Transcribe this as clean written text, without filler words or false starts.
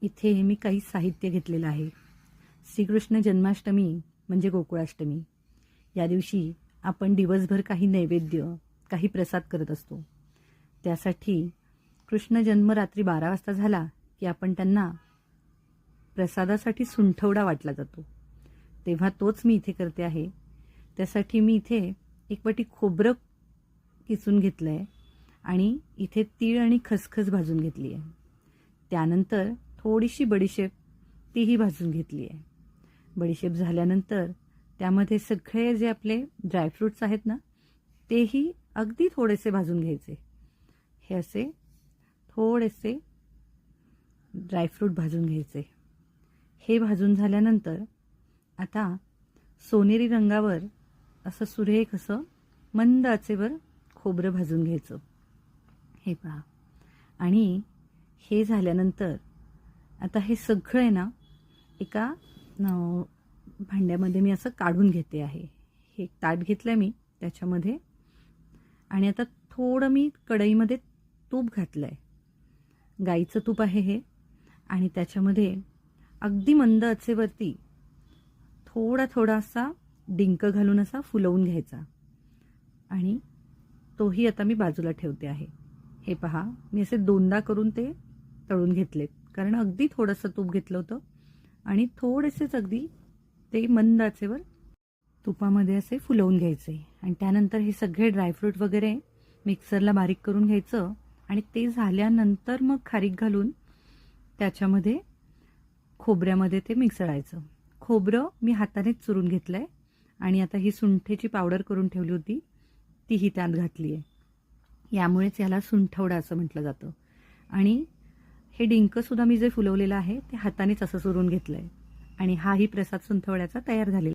इथे मी काही साहित्य घेतलेलं आहे. श्रीकृष्ण जन्माष्टमी म्हणजे गोकुळाष्टमी. या दिवशी आपण दिवसभर काही नैवेद्य, काही प्रसाद करत असतो. त्यासाठी कृष्ण जन्म रात्री 12 वाजता झाला की आपण त्यांना प्रसादासाठी सुंठवडा वाटला जातो. तेव्हा तोच मी इथे करते आहे. त्यासाठी मी इथे एक वाटी खोबरं किसून घेतलं आहे आणि इथे तीळ आणि खसखस भाजून घेतली आहे. त्यानंतर थोडीशी बडीशेप तीही भाजून घेतली आहे. बडीशेप झाल्यानंतर त्यामध्ये सगळे जे आपले ड्रायफ्रूट्स आहेत ना, तेही अगदी थोडेसे भाजून घ्यायचे. हे असे थोडेसे ड्रायफ्रूट भाजून घ्यायचे. हे भाजून झाल्यानंतर आता सोनेरी रंगावर असं सुरेख असं मंद आचेवर खोबरं भाजून घ्यायचं. हे पहा. आणि हे झाल्यानंतर आता हे सगळं आहे ना एका भांड्यामध्ये मी असं काढून घेते आहे. हे ताट घेतलं मी त्याच्यामध्ये आणि आता थोडं मी कढईमध्ये तूप घातलं आहे. गाईचं तूप आहे हे. आणि त्याच्यामध्ये अगदी मंद आचेवरती थोडासा डिंक घालून असा फुलवून घ्यायचा आणि तोही आता मी बाजूला ठेवते आहे. हे पहा, मी असे दोनदा करून ते तळून घेतलेत, कारण अगदी थोडंसं तूप घेतलं होतं आणि थोडेसेच अगदी ते मंद आचेवर तुपामध्ये असे फुलवून घ्यायचे. आणि त्यानंतर हे सगळे ड्रायफ्रूट वगैरे मिक्सरला बारीक करून घ्यायचं आणि ते झाल्यानंतर मग खारीक घालून त्याच्यामध्ये खोबऱ्यामध्ये ते मिसळायचं. खोबरं मी हातानेच चुरून घेतलं आहे आणि आता ही सुंठेची पावडर करून ठेवली होती तीही त्यात घातली आहे. यामुळेच याला सुंठवडा असं म्हटलं जातं. आणि हे डिंकसुद्धा मी जे फुलवलेलं आहे ते हातानेच असं चुरून घेतलं आहे आणि हाही प्रसाद सुंठवड्याचा तयार झालेला